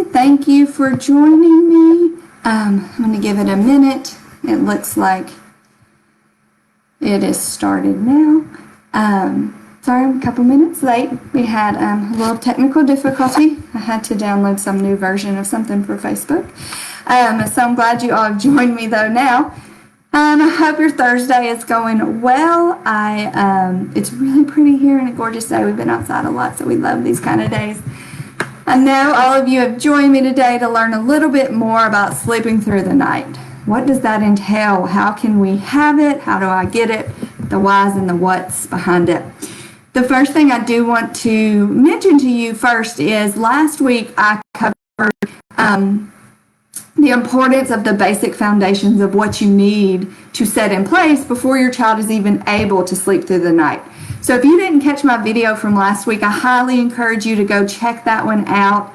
thank you for joining me. I'm going to give it a minute. It looks like it is started now. Sorry, I'm a couple minutes late. We had a little technical difficulty. I had to download some new version of something for Facebook. So I'm glad you all have joined me though now. I hope your Thursday is going well. It's really pretty here and a gorgeous day. We've been outside a lot, so we love these kind of days. I know all of you have joined me today to learn a little bit more about sleeping through the night. What does that entail? How can we have it? How do I get it? The whys and the whats behind it. The first thing I do want to mention to you first is last week I covered the importance of the basic foundations of what you need to set in place before your child is even able to sleep through the night. So if you didn't catch my video from last week, I highly encourage you to go check that one out.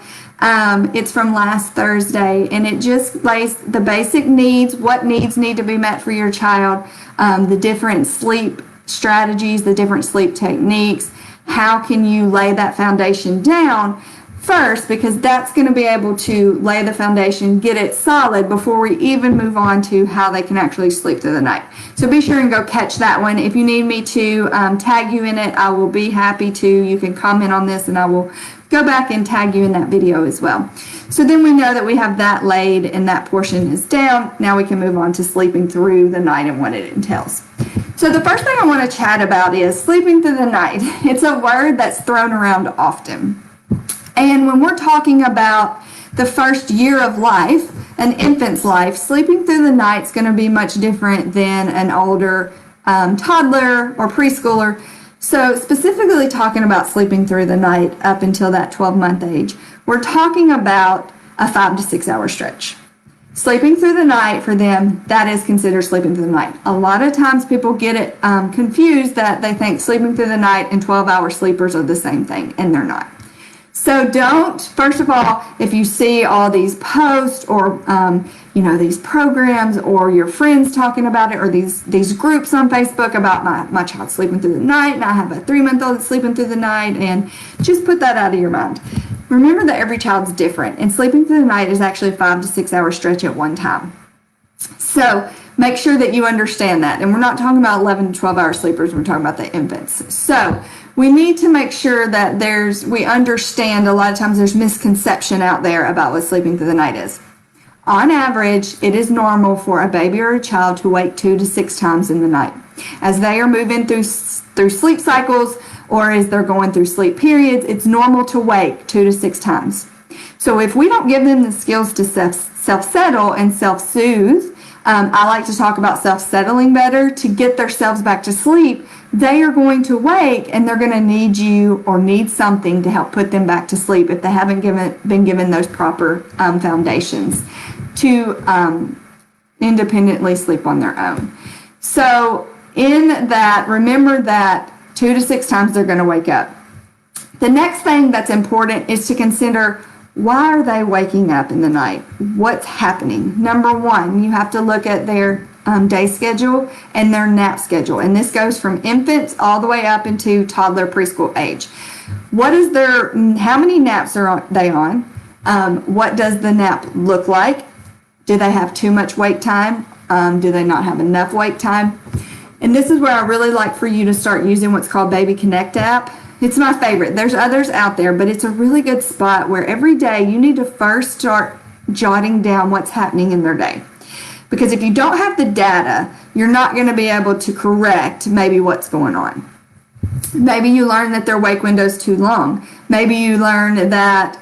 It's from last Thursday, and it just lays the basic needs, what needs need to be met for your child, the different sleep strategies, the different sleep techniques. How can you lay that foundation down first, because that's going to be able to lay the foundation, get it solid before we even move on to how they can actually sleep through the night. So be sure and go catch that one. If you need me to tag you in it, I will be happy to. You can comment on this and I will go back and tag you in that video as well. So then we know that we have that laid and that portion is down. Now we can move on to sleeping through the night and what it entails. So the first thing I want to chat about is sleeping through the night. It's a word that's thrown around often. And when we're talking about the first year of life, an infant's life, sleeping through the night is going to be much different than an older toddler or preschooler. So specifically talking about sleeping through the night up until that 12-month age, we're talking about a 5 to 6 hour stretch. Sleeping through the night for them, that is considered sleeping through the night. A lot of times people get it confused that they think sleeping through the night and 12-hour sleepers are the same thing, and they're not. So don't, first of all, if you see all these posts or, these programs or your friends talking about it or these groups on Facebook about my child sleeping through the night and I have a 3-month-old that's sleeping through the night, and just put that out of your mind. Remember that every child's different, and sleeping through the night is actually a 5 to 6 hour stretch at one time. So make sure that you understand that. And we're not talking about 11 to 12 hour sleepers, we're talking about the infants. So we need to make sure that we understand a lot of times there's misconception out there about what sleeping through the night is. On average, it is normal for a baby or a child to wake 2 to 6 times in the night. As they are moving through sleep cycles or as they're going through sleep periods, it's normal to wake 2 to 6 times. So if we don't give them the skills to self-settle and self-soothe, I like to talk about self-settling better, to get themselves back to sleep, they are going to wake and they're going to need you or need something to help put them back to sleep if they haven't been given those proper foundations to independently sleep on their own. So in that, remember that 2 to 6 times they're going to wake up. The next thing that's important is to consider, why are they waking up in the night? What's happening? Number one, you have to look at their day schedule and their nap schedule. And this goes from infants all the way up into toddler preschool age. How many naps are they on? What does the nap look like? Do they have too much wake time? Do they not have enough wake time? And this is where I really like for you to start using what's called Baby Connect app. It's my favorite. There's others out there, but it's a really good spot where every day you need to first start jotting down what's happening in their day. Because if you don't have the data, you're not going to be able to correct maybe what's going on. Maybe you learn that their wake window is too long. Maybe you learn that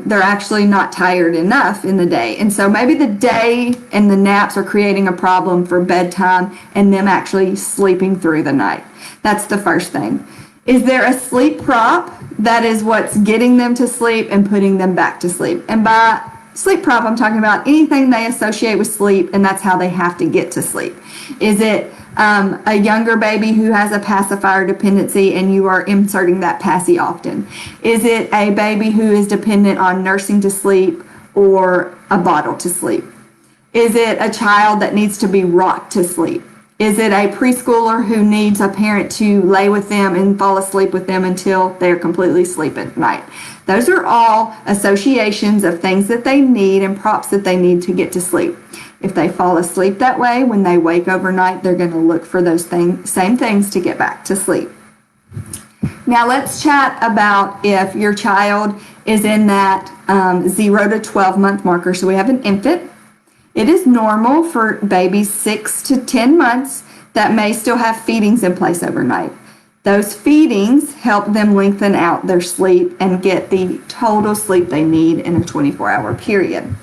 they're actually not tired enough in the day. And so maybe the day and the naps are creating a problem for bedtime and them actually sleeping through the night. That's the first thing. Is there a sleep prop that is what's getting them to sleep and putting them back to sleep? And by sleep prop, I'm talking about anything they associate with sleep, and that's how they have to get to sleep. Is it a younger baby who has a pacifier dependency and you are inserting that passy often? Is it a baby who is dependent on nursing to sleep or a bottle to sleep? Is it a child that needs to be rocked to sleep? Is it a preschooler who needs a parent to lay with them and fall asleep with them until they're completely asleep at night? Those are all associations of things that they need and props that they need to get to sleep. If they fall asleep that way, when they wake overnight, they're going to look for those same things to get back to sleep. Now let's chat about if your child is in that 0 to 12 month marker. So we have an infant. It is normal for babies 6 to 10 months that may still have feedings in place overnight. Those feedings help them lengthen out their sleep and get the total sleep they need in a 24-hour period.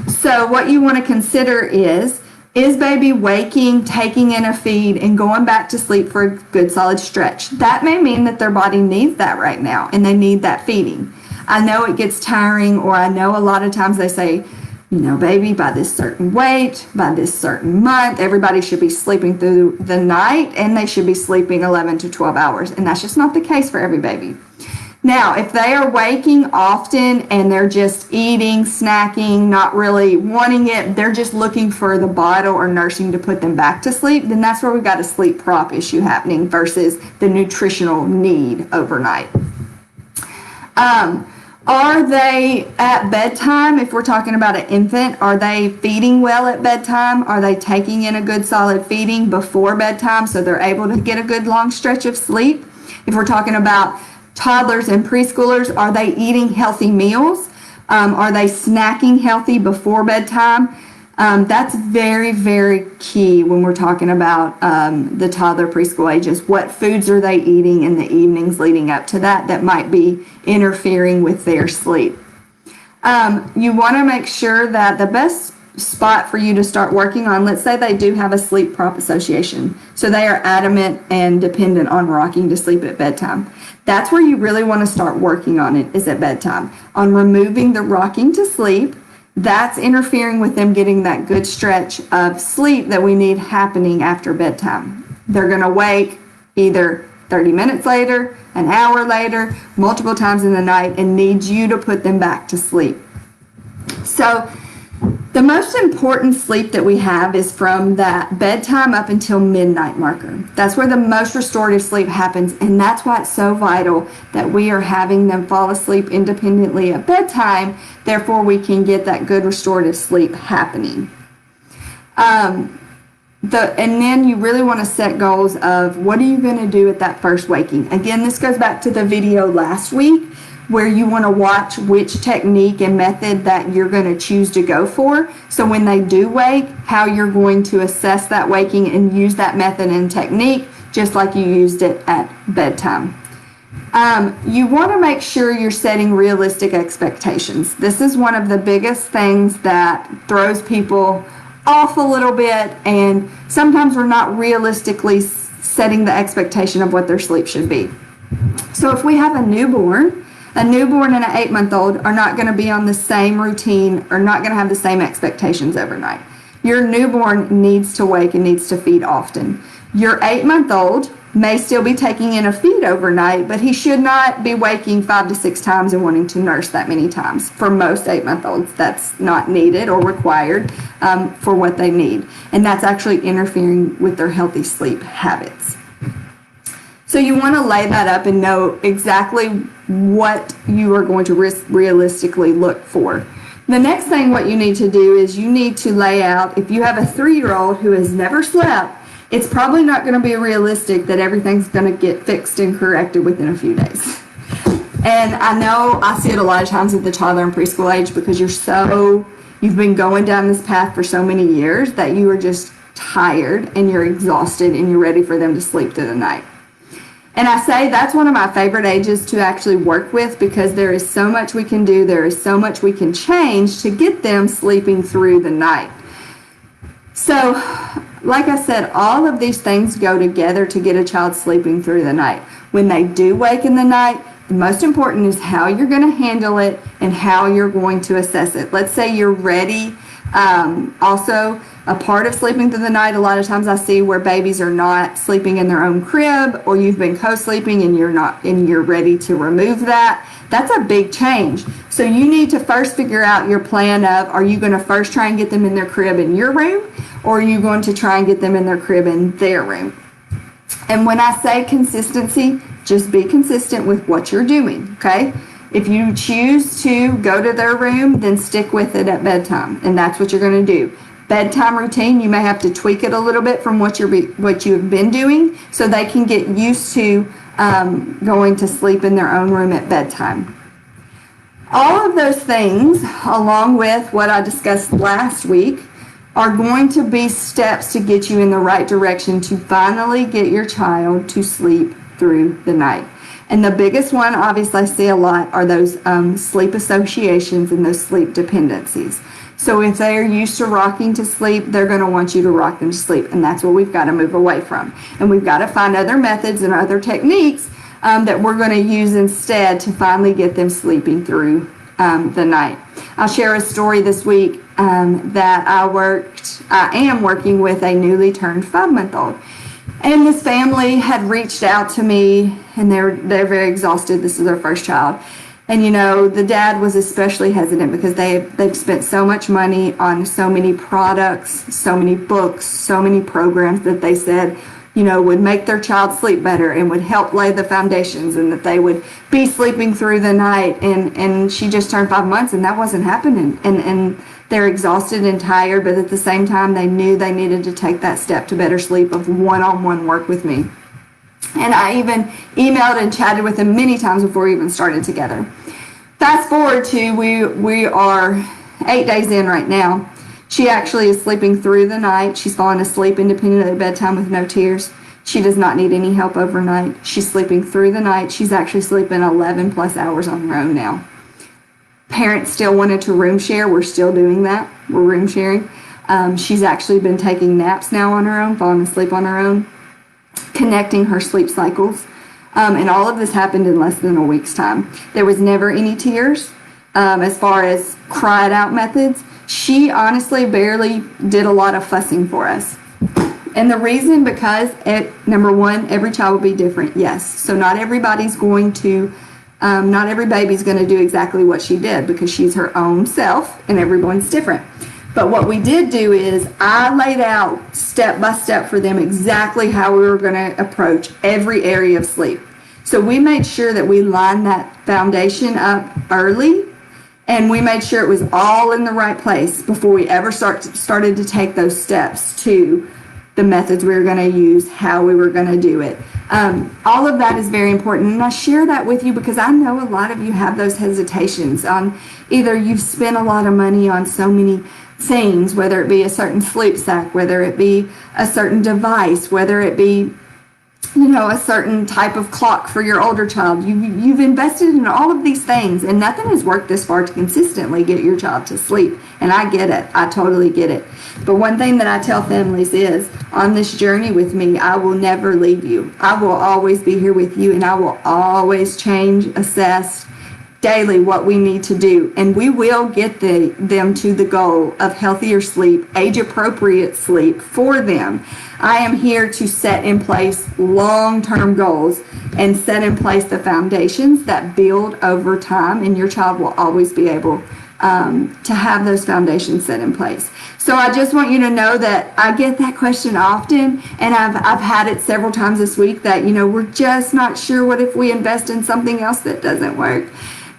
So what you want to consider is baby waking, taking in a feed, and going back to sleep for a good solid stretch? That may mean that their body needs that right now and they need that feeding. I know it gets tiring, or I know a lot of times they say, you know, baby, by this certain weight, by this certain month, everybody should be sleeping through the night and they should be sleeping 11 to 12 hours. And that's just not the case for every baby. Now, if they are waking often and they're just eating, snacking, not really wanting it, they're just looking for the bottle or nursing to put them back to sleep, then that's where we've got a sleep prop issue happening versus the nutritional need overnight. Are they at bedtime? If we're talking about an infant, are they feeding well at bedtime? Are they taking in a good solid feeding before bedtime so they're able to get a good long stretch of sleep? If we're talking about toddlers and preschoolers, are they eating healthy meals? Are they snacking healthy before bedtime? That's very, very key when we're talking about the toddler preschool ages. What foods are they eating in the evenings leading up to that might be interfering with their sleep? You want to make sure that the best spot for you to start working on, let's say they do have a sleep prop association, so they are adamant and dependent on rocking to sleep at bedtime. That's where you really want to start working on it, is at bedtime, on removing the rocking to sleep. That's interfering with them getting that good stretch of sleep that we need happening after bedtime. They're going to wake either 30 minutes later, an hour later, multiple times in the night, and need you to put them back to sleep. So the most important sleep that we have is from that bedtime up until midnight marker. That's where the most restorative sleep happens, and that's why it's so vital that we are having them fall asleep independently at bedtime. Therefore, we can get that good restorative sleep happening. And then you really want to set goals of what are you going to do at that first waking. Again, this goes back to the video last week where you want to watch which technique and method that you're going to choose to go for. So when they do wake, how you're going to assess that waking and use that method and technique just like you used it at bedtime. You want to make sure you're setting realistic expectations. This is one of the biggest things that throws people off a little bit, and sometimes we're not realistically setting the expectation of what their sleep should be. So if we have a newborn and an 8-month-old are not going to be on the same routine or not going to have the same expectations overnight. Your newborn needs to wake and needs to feed often. Your 8-month-old may still be taking in a feed overnight, but he should not be waking 5 to 6 times and wanting to nurse that many times. For most 8-month-olds, that's not needed or required for what they need. And that's actually interfering with their healthy sleep habits. So you want to lay that up and know exactly what you are going to realistically look for. The next thing what you need to do is you need to lay out, if you have a 3-year-old who has never slept, it's probably not going to be realistic that everything's going to get fixed and corrected within a few days. And I know I see it a lot of times at the toddler and preschool age because you've been going down this path for so many years that you are just tired and you're exhausted and you're ready for them to sleep through the night. And I say that's one of my favorite ages to actually work with because there is so much we can do, there is so much we can change to get them sleeping through the night. So, like I said, all of these things go together to get a child sleeping through the night. When they do wake in the night, the most important is how you're going to handle it and how you're going to assess it. Let's say you're ready. Also, a part of sleeping through the night, a lot of times I see where babies are not sleeping in their own crib, or you've been co-sleeping and you're ready to remove that. That's a big change. So you need to first figure out your plan of, are you going to first try and get them in their crib in your room, or are you going to try and get them in their crib in their room? And when I say consistency, just be consistent with what you're doing, okay? If you choose to go to their room, then stick with it at bedtime, and that's what you're going to do. Bedtime routine, you may have to tweak it a little bit from what you've been doing, so they can get used to going to sleep in their own room at bedtime. All of those things, along with what I discussed last week, are going to be steps to get you in the right direction to finally get your child to sleep through the night. And the biggest one, obviously, I see a lot, are those sleep associations and those sleep dependencies. So if they are used to rocking to sleep, they're going to want you to rock them to sleep. And that's what we've got to move away from. And we've got to find other methods and other techniques that we're going to use instead to finally get them sleeping through the night. I'll share a story this week that I am working with a newly turned 5-month-old. And this family had reached out to me, and they're very exhausted. This is their first child. And the dad was especially hesitant because they've spent so much money on so many products, so many books, so many programs that they said, would make their child sleep better and would help lay the foundations, and that they would be sleeping through the night. And she just turned 5 months, and that wasn't happening. And they're exhausted and tired, but at the same time, they knew they needed to take that step to better sleep of one-on-one work with me. And I even emailed and chatted with them many times before we even started together. Fast forward to we are 8 days in right now. She actually is sleeping through the night. She's falling asleep independent of bedtime with no tears. She does not need any help overnight. She's sleeping through the night. She's actually sleeping 11 plus hours on her own now. Parents still wanted to room share. We're still doing that. We're room sharing. She's actually been taking naps now on her own, falling asleep on her own, connecting her sleep cycles. And all of this happened in less than a week's time. There was never any tears. As far as cried out methods, she honestly barely did a lot of fussing for us. And the reason, because number one, every child will be different, yes. So not every baby's going to do exactly what she did, because she's her own self and everyone's different. But what we did do is I laid out step by step for them exactly how we were going to approach every area of sleep. So we made sure that we lined that foundation up early, and we made sure it was all in the right place before we ever started to take those steps to the methods we were going to use, how we were going to do it. All of that is very important, and I share that with you because I know a lot of you have those hesitations on either you've spent a lot of money on so many things, whether it be a certain sleep sack, whether it be a certain device, whether it be a certain type of clock for your older child. You've invested in all of these things, and nothing has worked this far to consistently get your child to sleep. And I get it. I totally get it. But one thing that I tell families is, on this journey with me, I will never leave you. I will always be here with you, and I will always change, assess daily what we need to do. And we will get them to the goal of healthier sleep, age-appropriate sleep for them. I am here to set in place long-term goals and set in place the foundations that build over time, and your child will always be able to have those foundations set in place. So I just want you to know that I get that question often, and I've had it several times this week that, we're just not sure, what if we invest in something else that doesn't work?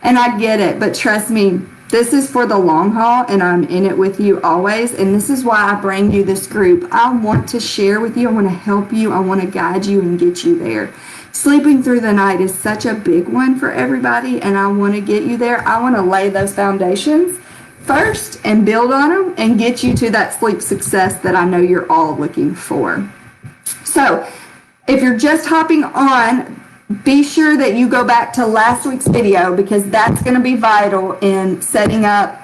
And I get it, but trust me, this is for the long haul, and I'm in it with you always. And this is why I bring you this group. I want to share with you. I want to help you. I want to guide you and get you there. Sleeping through the night is such a big one for everybody, and I want to get you there. I want to lay those foundations first and build on them and get you to that sleep success that I know you're all looking for. So if you're just hopping on, be sure that you go back to last week's video, because that's going to be vital in setting up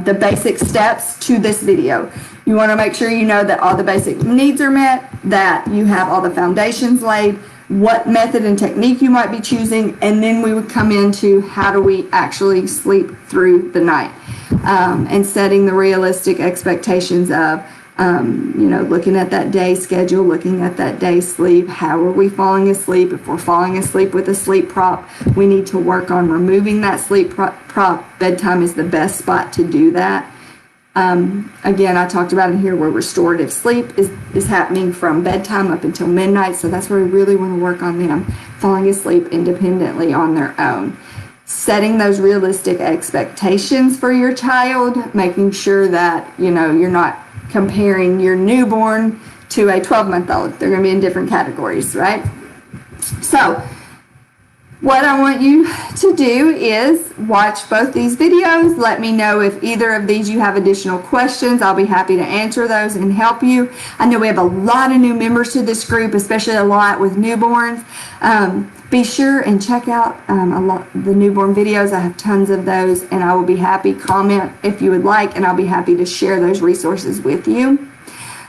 the basic steps to this video. You want to make sure you know that all the basic needs are met, that you have all the foundations laid, what method and technique you might be choosing, and then we would come into how do we actually sleep through the night, and setting the realistic expectations of Looking at that day schedule, looking at that day sleep. How are we falling asleep? If we're falling asleep with a sleep prop, we need to work on removing that sleep prop. Bedtime is the best spot to do that. Again, I talked about in here where restorative sleep is happening from bedtime up until midnight. So that's where we really want to work on them falling asleep independently on their own. Setting those realistic expectations for your child, making sure that, you're not comparing your newborn to a 12-month-old. They're going to be in different categories, right? So what I want you to do is watch both these videos. Let me know if either of these you have additional questions. I'll be happy to answer those and help you. I know we have a lot of new members to this group, especially a lot with newborns. Be sure and check out the newborn videos. I have tons of those, and I will be happy. Comment if you would like, and I'll be happy to share those resources with you.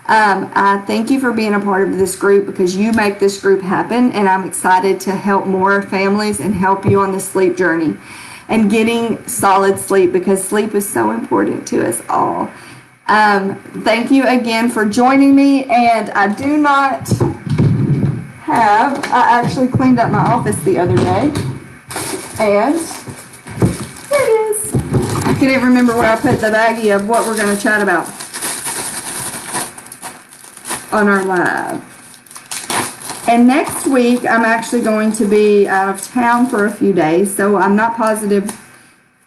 I thank you for being a part of this group because you make this group happen, and I'm excited to help more families and help you on the sleep journey and getting solid sleep, because sleep is so important to us all. Thank you again for joining me, and I do not I actually cleaned up my office the other day, and here it is. I couldn't remember where I put the baggie of what we're going to chat about on our live. And next week, I'm actually going to be out of town for a few days, so I'm not positive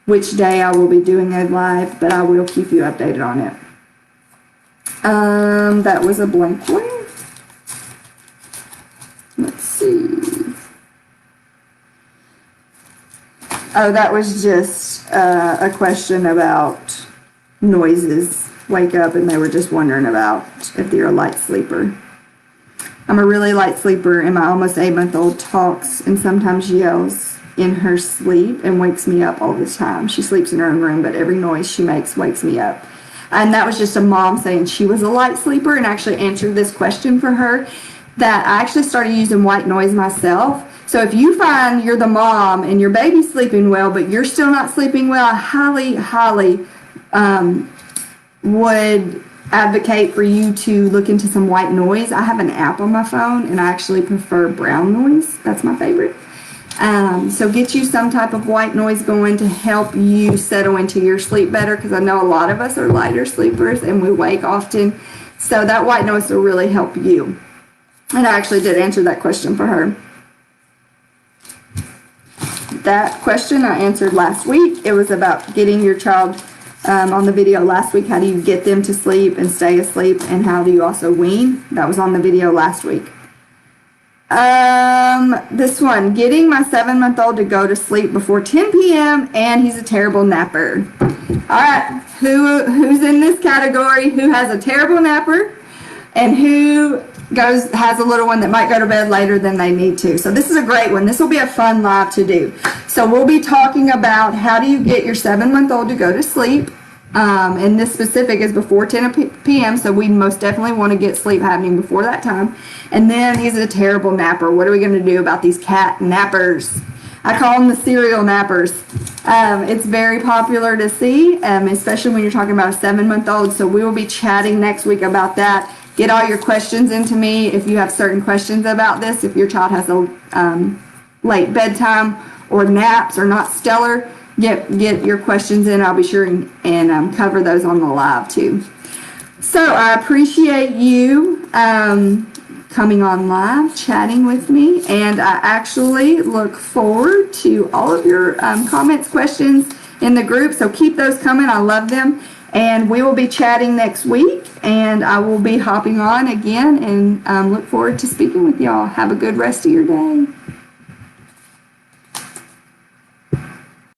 which day I will be doing a live, but I will keep you updated on it. That was a blank one. Let's see. Oh, that was just a question about noises. Wake up, and they were just wondering about if you're a light sleeper. I'm a really light sleeper, and my almost 8-month-old talks and sometimes yells in her sleep and wakes me up all the time. She sleeps in her own room, but every noise she makes wakes me up. And that was just a mom saying she was a light sleeper, and actually answered this question for her, that I actually started using white noise myself. So if you find you're the mom and your baby's sleeping well, but you're still not sleeping well, I highly would advocate for you to look into some white noise. I have an app on my phone, and I actually prefer brown noise. That's my favorite. So get you some type of white noise going to help you settle into your sleep better, because I know a lot of us are lighter sleepers and we wake often. So that white noise will really help you. And I actually did answer that question for her. That question I answered last week. It was about getting your child on the video last week. How do you get them to sleep and stay asleep, and how do you also wean? That was on the video last week. This one, getting my 7-month-old to go to sleep before 10 p.m. and he's a terrible napper. All right, who's in this category? Who has a terrible napper, and who has a little one that might go to bed later than they need to? So this is a great one. This will be a fun live to do. So we'll be talking about how do you get your 7-month-old to go to sleep. And this specific is before 10 p.m. So we most definitely want to get sleep happening before that time. And then he's a terrible napper. What are we going to do about these cat nappers? I call them the serial nappers. It's very popular to see, especially when you're talking about a 7-month-old. So we will be chatting next week about that. Get all your questions into me if you have certain questions about this. If your child has a late bedtime or naps or not stellar, get your questions in. I'll be sure and cover those on the live too. So I appreciate you coming on live, chatting with me, and I actually look forward to all of your comments, questions in the group. So keep those coming. I love them. And we will be chatting next week, and I will be hopping on again, and look forward to speaking with y'all. Have a good rest of your day.